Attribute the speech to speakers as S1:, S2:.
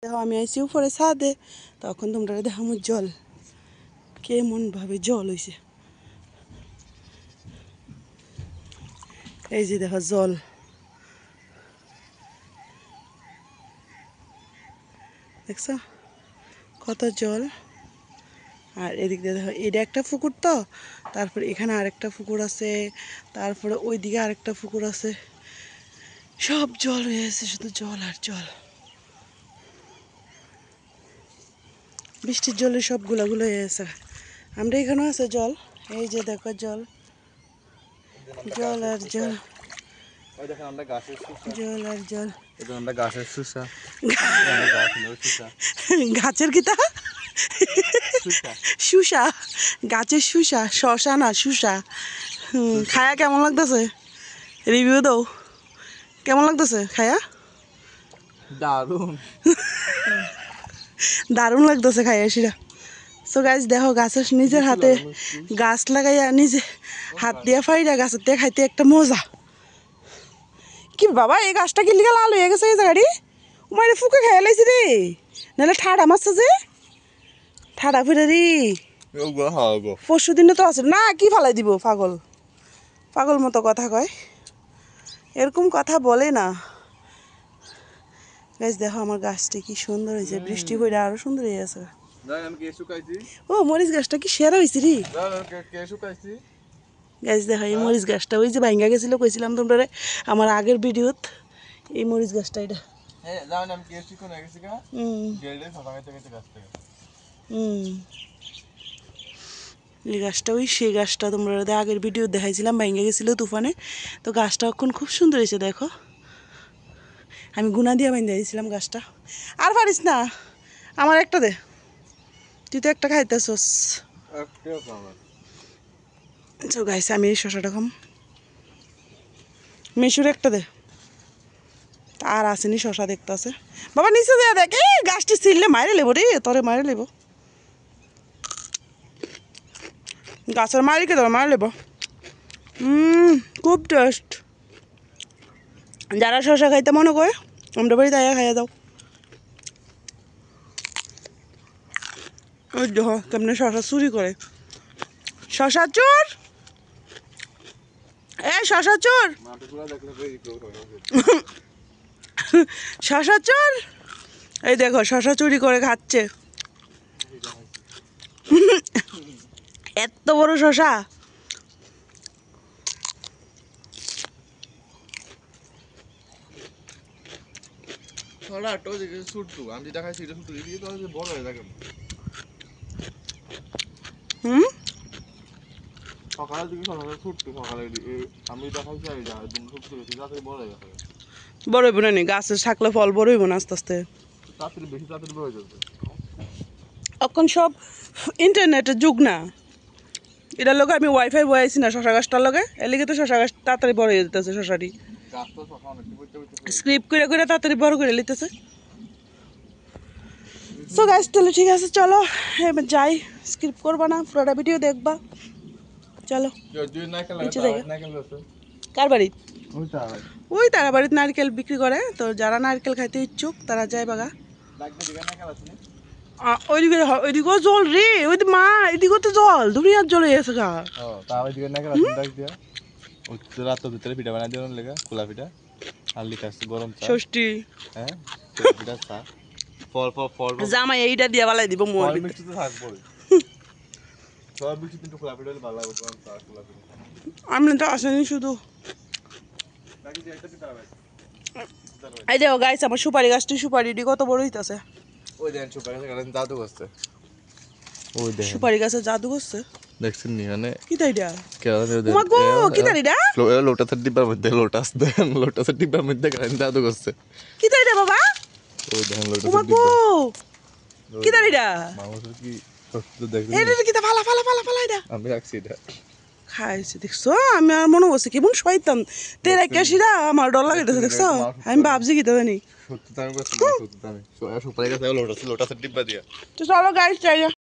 S1: দেখো আমি আইসি উপরে ছাদে, তখন তোমরা দেখো আমার জল কেমন ভাবে জল হয়েছে। এই যে দেখো জল, দেখছো কত জল। আর এদিক দিয়ে দেখো এটা একটা পুকুর, তো তারপরে এখানে আরেকটা পুকুর আছে, তারপরে ওইদিকে আরেকটা পুকুর আছে, সব জল হয়ে আছে, শুধু জল আর জল। বৃষ্টির জলে সব গুলাগুলো হয়ে আছে। আমরা এখানেও আছে জল, এই যে দেখো জল, জল আর জল, জল আর জল। গাছের কিতা শুষা, গাছের শুষা, শশা না শুষা। খায়া কেমন লাগতেছে? রিভিউ দাও, কেমন লাগতেছে খায়া?
S2: দারুণ
S1: দারুণ লাগতেছে খাইয়া সেটা। সো গাছ দেখো গাছের নিজের হাতে গাছ লাগাইয়া নিজে হাত দিয়া ফাইরা গাছের দিয়ে খাইতে একটা মজা। কি বাবা এই গাছটা কি লিগা লাল হয়ে গেছে এই জায়গাটি? উমারে ফুকে খাইয়া লাইছি রে, নাহলে ঠাডা মারছে যে ঠাডা ফিরে রে। পরশু দিনে তো আছে না, কি ফালাই দিব? পাগল পাগল মতো কথা কয়, এরকম কথা বলে না। গাছ দেখো আমার গাছটা কি সুন্দর হয়েছে, বৃষ্টি হয়ে আরো সুন্দর হয়ে গেছে। ও মরিচ গাছটা কি সেরা হয়েছে রে। গাছ দেখো এই মরিচ গাছটা ওই যে ভাঙ্গা গেছিল, কইছিলাম তোমরা আমার আগের ভিডিওত, এই মরিচ গাছটা এটা। এই গাছটা ওই সেই গাছটা তোমরা আগের ভিডিও দেখাইছিলাম, ভাঙ্গা গেছিল তুফানে। তো গাছটা এখন খুব সুন্দর হয়েছে দেখো, আমি গুনা দিয়ে বাইন্দা দিয়েছিলাম গাছটা। আর পারিস না, আমার একটা দে, তুই তো একটা খাইতেছস। গাইস আমি এই শশাটা খাম, মেশুর একটা দে। আর আসেনি শশা দেখতে আছে বাবা, নিচে দেয়া দেখ, গাছটি ছিললে মারে লেবো রে, তোরে মারে লেবো, গাছের মারিকে তোর মারে লেবো। খুব টেস্ট। যারা শশা খাইতে মনে করে আমরা বাড়ি তাই খাইয়া দাও। ওই দেখো কেমনে শশা চুরি করে, শশা চোর, এ শশা চোর, শশা চোর। এই দেখো শশা চুরি করে খাচ্ছে, এত বড় শশা। বড় হইব না, গাছের থাকলে ফল বড় হইব না আস্তে আস্তে, এখন সব ইন্টারনেটের যুগ না। এটার লগে আমি ওয়াইফাই বয়াইছি না শশা গাছটার লগে, এর লিগে তো শশা গাছ তাড়াতাড়ি বড় হয়ে যেতেছে। শশাটি স্ক্রিপ্ট করে করে তাড়াতাড়ি বড় করে লিতেছে। সো গাছ তাহলে ঠিক আছে, চলো এবার যাই, স্ক্রিপ্ট করবা না, পুরোটা ভিডিও দেখবা। চলো কার বাড়ি? ওই তারা বাড়িতে নারকেল বিক্রি করে, তো যারা নারকেল খাইতে ইচ্ছুক তারা যায় বাগা। ওইদিকে ওইদিকেও জল রে, ওই মা এদিকেও তো জল, দুনিয়ার জল হয়ে গেছে গা।
S2: ভিতরে পিঠা বানাই দিয়ে লেগে খোলা পিঠা আর লিখা আছে গরম চা
S1: ষষ্ঠী।
S2: হ্যাঁ পিঠা চা ফল ফল ফল
S1: জামাই এইটা দিয়ে বালাই দিব মোর
S2: মিষ্টি তো থাকবো, সব মিষ্টি কিন্তু খোলা পিঠা হলে ভালো লাগবে। গরম চা খোলা পিঠা
S1: আমি তো আসেনি শুধু। এই দেখো গাইস আমার সুপারি গাছটি, সুপারিটি কত বড় হইতাছে।
S2: ওই দেখেন সুপারি গাছের জাদু করছে, ওই দেখেন
S1: সুপারি গাছে জাদু করছে,
S2: দেখছেন নি? মানে
S1: কি তাইডা
S2: মাগো
S1: কি তাইডা
S2: লোটাসের ডিব্বার মধ্যে লোটাস দেখেন, লোটাসের ডিব্বার মধ্যে জাদু করছে।
S1: কি তাইডা বাবা?
S2: ওই দেখেন লোটাসের
S1: মাগো কি তাইডা
S2: মানুষের কি সত্যি দেখছেন?
S1: এটা কি তা ফালা ফালা ফালা ফালা এটা
S2: আমি রাখছি এটা
S1: খাইছে দেখছো, আমি আর মনে করছি কেমন শয়তান তেরা কেশিরা, আমার ডর লাগাইতেছে দেখছো, আমি ভাবছি কি তা জানি
S2: সত্যি আমি সুপারি গাছ লোটাসের ডিব্বা দিয়া।
S1: তো চলো গাইস যাই।